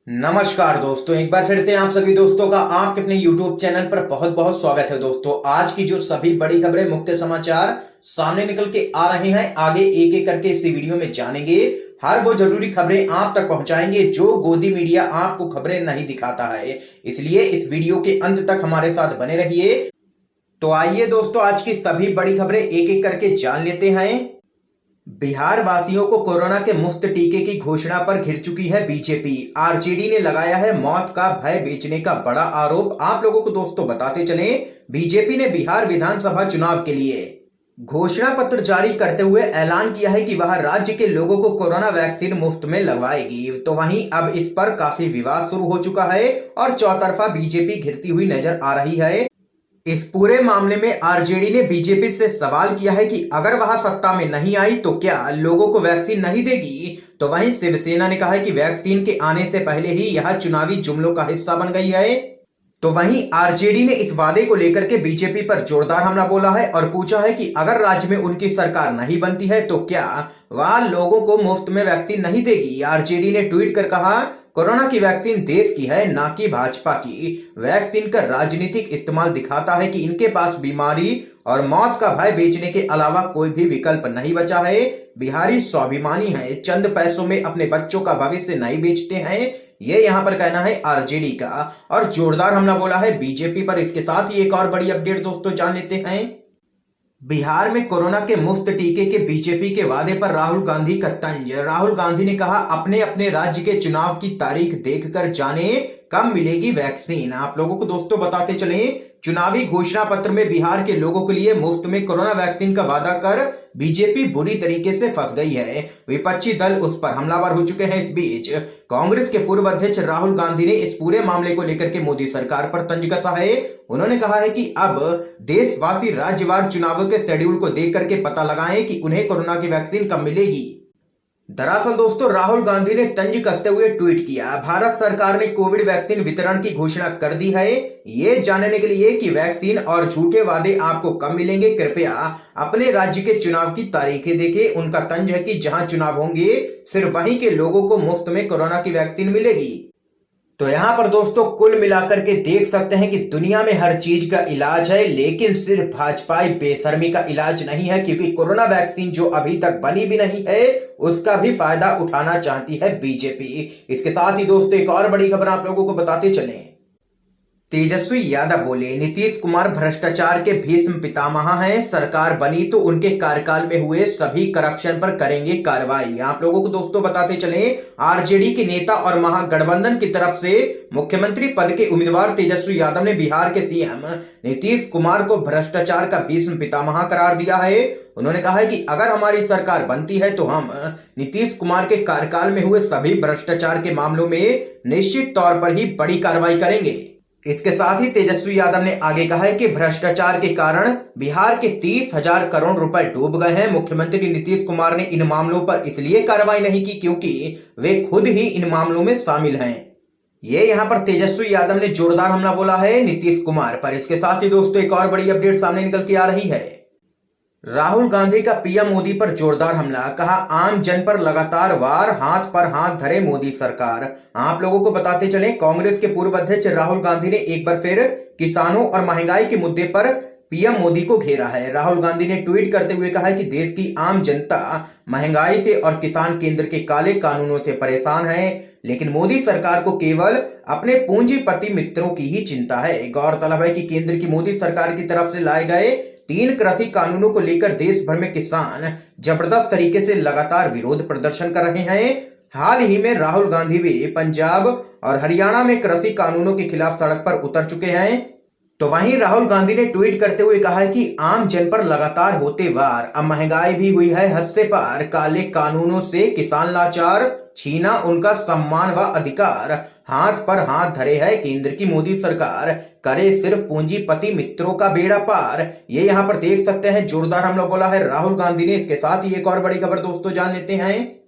नमस्कार दोस्तों, एक बार फिर से आप सभी दोस्तों का आपके अपने YouTube चैनल पर बहुत बहुत स्वागत है। दोस्तों, आज की जो सभी बड़ी खबरें, मुख्य समाचार सामने निकल के आ रहे हैं, आगे एक एक करके इस वीडियो में जानेंगे। हर वो जरूरी खबरें आप तक पहुंचाएंगे जो गोदी मीडिया आपको खबरें नहीं दिखाता है। इसलिए इस वीडियो के अंत तक हमारे साथ बने रहिए। तो आइए दोस्तों, आज की सभी बड़ी खबरें एक एक करके जान लेते हैं। बिहार वासियों को कोरोना के मुफ्त टीके की घोषणा पर घिर चुकी है बीजेपी। आरजेडी ने लगाया है मौत का भय बेचने का बड़ा आरोप। आप लोगों को दोस्तों बताते चलें, बीजेपी ने बिहार विधानसभा चुनाव के लिए घोषणा पत्र जारी करते हुए ऐलान किया है कि वह राज्य के लोगों को कोरोना वैक्सीन मुफ्त में लगवाएगी। तो वहीं अब इस पर काफी विवाद शुरू हो चुका है और चौतरफा बीजेपी घिरती हुई नजर आ रही है। इस पूरे मामले में आरजेडी ने बीजेपी से सवाल किया है कि अगर वह सत्ता में नहीं आई तो क्या लोगों को वैक्सीन नहीं देगी। तो वहीं शिवसेना ने कहा है कि वैक्सीन के आने से पहले ही यह चुनावी जुमलों का हिस्सा बन गई है। तो वहीं आरजेडी ने इस वादे को लेकर के बीजेपी पर जोरदार हमला बोला है और पूछा है कि अगर राज्य में उनकी सरकार नहीं बनती है तो क्या वह लोगों को मुफ्त में वैक्सीन नहीं देगी। आरजेडी ने ट्वीट कर कहा, कोरोना की वैक्सीन देश की है, ना कि भाजपा की। वैक्सीन का राजनीतिक इस्तेमाल दिखाता है कि इनके पास बीमारी और मौत का भय बेचने के अलावा कोई भी विकल्प नहीं बचा है। बिहारी स्वाभिमानी है, चंद पैसों में अपने बच्चों का भविष्य नहीं बेचते हैं। ये यहाँ पर कहना है आरजेडी का और जोरदार हमला बोला है बीजेपी पर। इसके साथ ही एक और बड़ी अपडेट दोस्तों जान लेते हैं। बिहार में कोरोना के मुफ्त टीके के बीजेपी के वादे पर राहुल गांधी का तंज। राहुल गांधी ने कहा, अपने अपने राज्य के चुनाव की तारीख देखकर जाने कब मिलेगी वैक्सीन। आप लोगों को दोस्तों बताते चलें, चुनावी घोषणा पत्र में बिहार के लोगों के लिए मुफ्त में कोरोना वैक्सीन का वादा कर बीजेपी बुरी तरीके से फंस गई है। विपक्षी दल उस पर हमलावर हो चुके हैं। इस बीच कांग्रेस के पूर्व अध्यक्ष राहुल गांधी ने इस पूरे मामले को लेकर के मोदी सरकार पर तंज कसा है। उन्होंने कहा है कि अब देशवासी राज्यवार चुनावों के शेड्यूल को देख करके पता लगाएं कि उन्हें कोरोना की वैक्सीन कब मिलेगी। दरअसल दोस्तों, राहुल गांधी ने तंज कसते हुए ट्वीट किया, भारत सरकार ने कोविड वैक्सीन वितरण की घोषणा कर दी है। ये जानने के लिए कि वैक्सीन और झूठे वादे आपको कब मिलेंगे, कृपया अपने राज्य के चुनाव की तारीखें देखें। उनका तंज है कि जहां चुनाव होंगे सिर्फ वहीं के लोगों को मुफ्त में कोरोना की वैक्सीन मिलेगी। तो यहाँ पर दोस्तों कुल मिलाकर के देख सकते हैं कि दुनिया में हर चीज का इलाज है, लेकिन सिर्फ भाजपाई बेशर्मी का इलाज नहीं है। क्योंकि कोरोना वैक्सीन जो अभी तक बनी भी नहीं है उसका भी फायदा उठाना चाहती है बीजेपी। इसके साथ ही दोस्तों एक और बड़ी खबर आप लोगों को बताते चलें। तेजस्वी यादव बोले, नीतीश कुमार भ्रष्टाचार के भीष्म पितामह हैं, सरकार बनी तो उनके कार्यकाल में हुए सभी करप्शन पर करेंगे कार्रवाई। आप लोगों को दोस्तों बताते चलें, आरजेडी के नेता और महागठबंधन की तरफ से मुख्यमंत्री पद के उम्मीदवार तेजस्वी यादव ने बिहार के सीएम नीतीश कुमार को भ्रष्टाचार का भीष्म पितामह करार दिया है। उन्होंने कहा है कि अगर हमारी सरकार बनती है तो हम नीतीश कुमार के कार्यकाल में हुए सभी भ्रष्टाचार के मामलों में निश्चित तौर पर ही बड़ी कार्रवाई करेंगे। इसके साथ ही तेजस्वी यादव ने आगे कहा है कि भ्रष्टाचार के कारण बिहार के 30,000 करोड़ रुपए डूब गए हैं। मुख्यमंत्री नीतीश कुमार ने इन मामलों पर इसलिए कार्रवाई नहीं की क्योंकि वे खुद ही इन मामलों में शामिल हैं। ये यहाँ पर तेजस्वी यादव ने जोरदार हमला बोला है नीतीश कुमार पर। इसके साथ ही दोस्तों एक और बड़ी अपडेट सामने निकल के आ रही है। राहुल गांधी का पीएम मोदी पर जोरदार हमला, कहा आम जन पर लगातार वार, हाथ पर हाथ धरे मोदी सरकार। आप लोगों को बताते चलें, कांग्रेस के पूर्व अध्यक्ष राहुल गांधी ने एक बार फिर किसानों और महंगाई के मुद्दे पर पीएम मोदी को घेरा है। राहुल गांधी ने ट्वीट करते हुए कहा कि देश की आम जनता महंगाई से और किसान केंद्र के काले कानूनों से परेशान है, लेकिन मोदी सरकार को केवल अपने पूंजीपति मित्रों की ही चिंता है। गौरतलब है कि केंद्र की मोदी सरकार की तरफ से लाए गए 3 कृषि कानूनों को लेकर देश भर में किसान जबरदस्त तरीके से लगातार विरोध प्रदर्शन कर रहे हैं। हाल ही में राहुल गांधी भी पंजाब और हरियाणा में कृषि कानूनों के खिलाफ सड़क पर उतर चुके हैं। तो वहीं राहुल गांधी ने ट्वीट करते हुए कहा है कि आम जन पर लगातार होते वार, अब महंगाई भी हुई है हद से पार, काले कानूनों से किसान लाचार, छीना उनका सम्मान व अधिकार, हाथ पर हाथ धरे है केंद्र की मोदी सरकार, करे सिर्फ पूंजीपति मित्रों का बेड़ा पार। ये यहाँ पर देख सकते हैं जोरदार हमला बोला है राहुल गांधी ने। इसके साथ ही एक और बड़ी खबर दोस्तों जान लेते हैं।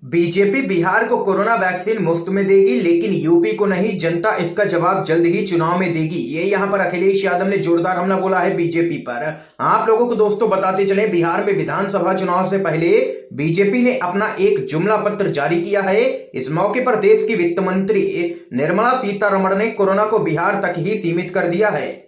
बीजेपी बिहार को कोरोना वैक्सीन मुफ्त में देगी, लेकिन यूपी को नहीं, जनता इसका जवाब जल्द ही चुनाव में देगी। ये यहाँ पर अखिलेश यादव ने जोरदार हमला बोला है बीजेपी पर। आप लोगों को दोस्तों बताते चले, बिहार में विधानसभा चुनाव से पहले बीजेपी ने अपना एक जुमला पत्र जारी किया है। इस मौके पर देश की वित्त मंत्री निर्मला सीतारमण ने कोरोना को बिहार तक ही सीमित कर दिया है।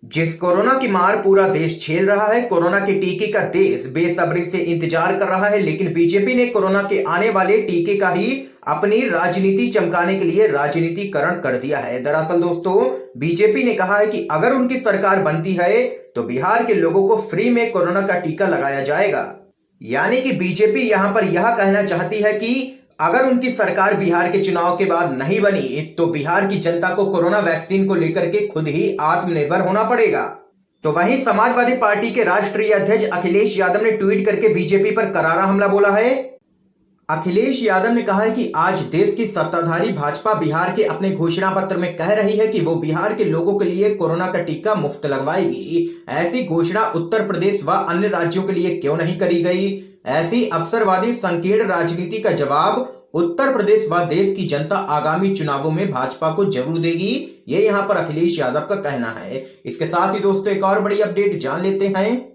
जिस कोरोना की मार पूरा देश झेल रहा है, कोरोना के टीके का देश बेसब्री से इंतजार कर रहा है, लेकिन बीजेपी ने कोरोना के आने वाले टीके का ही अपनी राजनीति चमकाने के लिए राजनीतिकरण कर दिया है। दरअसल दोस्तों, बीजेपी ने कहा है कि अगर उनकी सरकार बनती है तो बिहार के लोगों को फ्री में कोरोना का टीका लगाया जाएगा। यानी कि बीजेपी यहां पर यह कहना चाहती है कि अगर उनकी सरकार बिहार के चुनाव के बाद नहीं बनी तो बिहार की जनता को कोरोना वैक्सीन को लेकर के खुद ही आत्मनिर्भर होना पड़ेगा। तो वहीं समाजवादी पार्टी के राष्ट्रीय अध्यक्ष अखिलेश यादव ने ट्वीट करके बीजेपी पर करारा हमला बोला है। अखिलेश यादव ने कहा है कि आज देश की सत्ताधारी भाजपा बिहार के अपने घोषणा पत्र में कह रही है कि वो बिहार के लोगों के लिए कोरोना का टीका मुफ्त लगवाएगी। ऐसी घोषणा उत्तर प्रदेश व अन्य राज्यों के लिए क्यों नहीं करी गई? ऐसी अवसरवादी संकीर्ण राजनीति का जवाब उत्तर प्रदेश व देश की जनता आगामी चुनावों में भाजपा को जरूर देगी। ये यहां पर अखिलेश यादव का कहना है। इसके साथ ही दोस्तों एक और बड़ी अपडेट जान लेते हैं।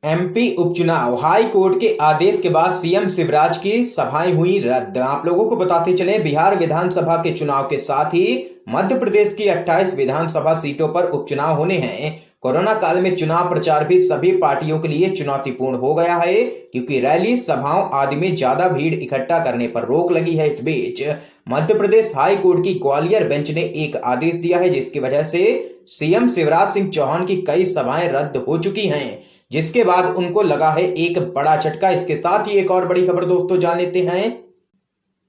एमपी उपचुनाव, हाई कोर्ट के आदेश के बाद सीएम शिवराज की सभाएं हुई रद्द। आप लोगों को बताते चले, बिहार विधानसभा के चुनाव के साथ ही मध्य प्रदेश की 28 विधानसभा सीटों पर उपचुनाव होने हैं। कोरोना काल में चुनाव प्रचार भी सभी पार्टियों के लिए चुनौतीपूर्ण हो गया है, क्योंकि रैली, सभाओं आदि में ज्यादा भीड़ इकट्ठा करने पर रोक लगी है। इस बीच मध्य प्रदेश हाई कोर्ट की ग्वालियर बेंच ने एक आदेश दिया है, जिसकी वजह से सीएम शिवराज सिंह चौहान की कई सभाएं रद्द हो चुकी हैं, जिसके बाद उनको लगा है एक बड़ा झटका। इसके साथ ही एक और बड़ी खबर दोस्तों जान लेते हैं।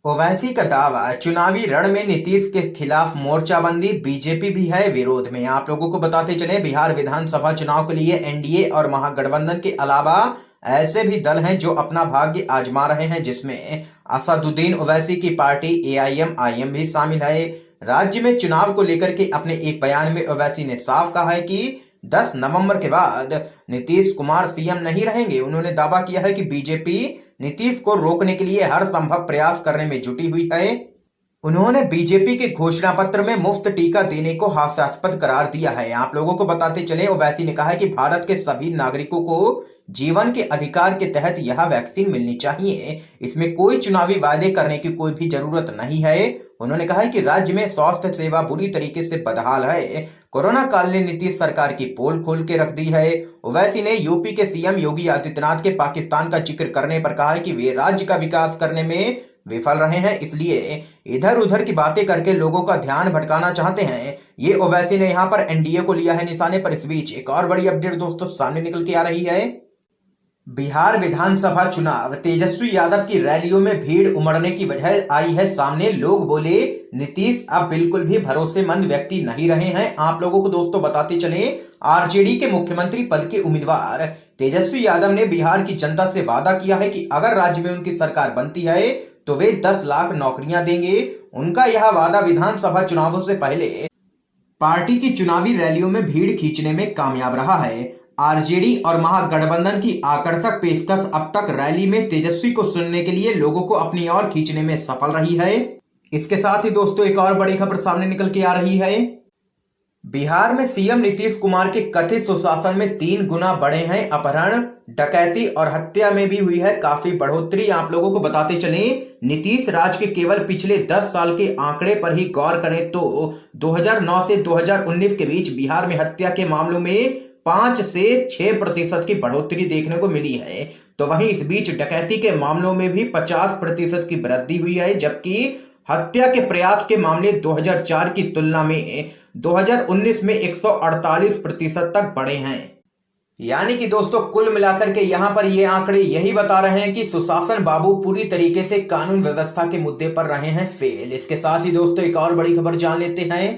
ओवैसी का दावा, चुनावी रण में नीतीश के खिलाफ मोर्चाबंदी, बीजेपी भी है विरोध में। आप लोगों को बताते चले, बिहार विधानसभा चुनाव के लिए एनडीए और महागठबंधन के अलावा ऐसे भी दल हैं जो अपना भाग्य आजमा रहे हैं, जिसमें असदुद्दीन ओवैसी की पार्टी एआईएमआईएम भी शामिल है। राज्य में चुनाव को लेकर के अपने एक बयान में ओवैसी ने साफ कहा है कि 10 नवंबर के बाद नीतीश कुमार सीएम नहीं रहेंगे। उन्होंने दावा किया है कि बीजेपी नीतीश को रोकने के लिए हर संभव प्रयास करने में जुटी हुई है। उन्होंने बीजेपी के घोषणा पत्र में मुफ्त टीका देने को हास्यास्पद करार दिया है। आप लोगों को बताते चले, ओवैसी ने कहा है कि भारत के सभी नागरिकों को जीवन के अधिकार के तहत यह वैक्सीन मिलनी चाहिए। इसमें कोई चुनावी वायदे करने की कोई भी जरूरत नहीं है। उन्होंने कहा है कि राज्य में स्वास्थ्य सेवा बुरी तरीके से बदहाल है। कोरोना काल ने नीतीश सरकार की पोल खोल के रख दी है। ओवैसी ने यूपी के सीएम योगी आदित्यनाथ के पाकिस्तान का जिक्र करने पर कहा है कि वे राज्य का विकास करने में विफल रहे हैं, इसलिए इधर उधर की बातें करके लोगों का ध्यान भटकाना चाहते हैं। ये ओवैसी ने यहाँ पर एनडीए को लिया है निशाने पर। इस बीच एक और बड़ी अपडेट दोस्तों सामने निकल के आ रही है। बिहार विधानसभा चुनाव, तेजस्वी यादव की रैलियों में भीड़ उमड़ने की वजह आई है सामने। लोग बोले नीतीश अब बिल्कुल भी भरोसेमंद व्यक्ति नहीं रहे हैं। आप लोगों को दोस्तों बताते चले, आरजेडी के मुख्यमंत्री पद के उम्मीदवार तेजस्वी यादव ने बिहार की जनता से वादा किया है कि अगर राज्य में उनकी सरकार बनती है तो वे 10 लाख नौकरियां देंगे। उनका यह वादा विधानसभा चुनावों से पहले पार्टी की चुनावी रैलियों में भीड़ खींचने में कामयाब रहा है। आरजेडी और महागठबंधन की आकर्षक पेशकश अब तक रैली में तेजस्वी को सुनने के लिए लोगों को अपनी ओर खींचने में सफल रही है। इसके साथ ही दोस्तों एक और बड़ी खबर सामने निकल के आ रही है। बिहार में सीएम नीतीश कुमार के कथित सुशासन में 3 गुना बढ़े हैं अपहरण, डकैती और हत्या में भी हुई है काफी बढ़ोतरी। आप लोगों को बताते चले, नीतीश राज के केवल पिछले 10 साल के आंकड़े पर ही गौर करें तो 2009 से 2019 के बीच बिहार में हत्या के मामलों में 5 से 6% की बढ़ोतरी देखने को मिली है। तो वहीं इस बीच डकैती के मामलों में भी 50% की वृद्धि हुई है, जबकि हत्या के प्रयास के मामले 2004 की तुलना में 2019 में 148% तक बढ़े हैं। यानी कि दोस्तों कुल मिलाकर के यहाँ पर ये आंकड़े यही बता रहे हैं कि सुशासन बाबू पूरी तरीके से कानून व्यवस्था के मुद्दे पर रहे हैं फेल। इसके साथ ही दोस्तों एक और बड़ी खबर जान लेते हैं।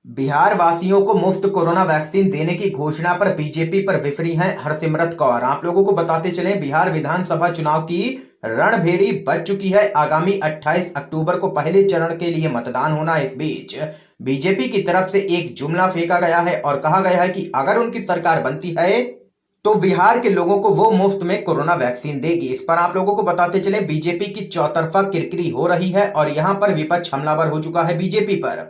बिहार वासियों को मुफ्त कोरोना वैक्सीन देने की घोषणा पर बीजेपी पर विफरी हैं हरसिमरत कौर। आप लोगों को बताते चले, बिहार विधानसभा चुनाव की रणभेरी बज चुकी है। आगामी 28 अक्टूबर को पहले चरण के लिए मतदान होना है। इस बीच बीजेपी की तरफ से एक जुमला फेंका गया है और कहा गया है कि अगर उनकी सरकार बनती है तो बिहार के लोगों को वो मुफ्त में कोरोना वैक्सीन देगी। इस पर आप लोगों को बताते चले, बीजेपी की चौतरफा किरकिरी हो रही है और यहाँ पर विपक्ष हमलावर हो चुका है बीजेपी पर।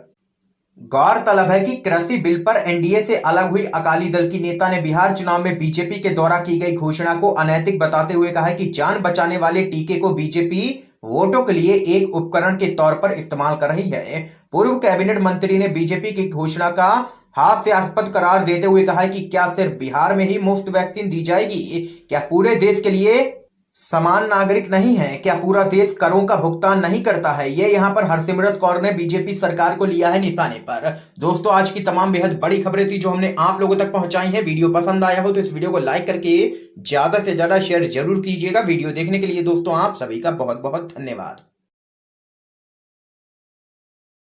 गौरतलब है कि कृषि बिल पर एनडीए से अलग हुई अकाली दल की नेता ने बिहार चुनाव में बीजेपी के द्वारा की गई घोषणा को अनैतिक बताते हुए कहा है कि जान बचाने वाले टीके को बीजेपी वोटों के लिए एक उपकरण के तौर पर इस्तेमाल कर रही है। पूर्व कैबिनेट मंत्री ने बीजेपी की घोषणा का हास्यास्पद करार देते हुए कहा है कि क्या सिर्फ बिहार में ही मुफ्त वैक्सीन दी जाएगी? क्या पूरे देश के लिए समान नागरिक नहीं है? क्या पूरा देश करों का भुगतान नहीं करता है? ये यहाँ पर हरसिमरत कौर ने बीजेपी सरकार को लिया है निशाने पर। दोस्तों, आज की तमाम बेहद बड़ी खबरें थी जो हमने आप लोगों तक पहुंचाई है। वीडियो पसंद आया हो तो इस वीडियो को लाइक करके ज्यादा से ज्यादा शेयर जरूर कीजिएगा। वीडियो देखने के लिए दोस्तों आप सभी का बहुत बहुत धन्यवाद।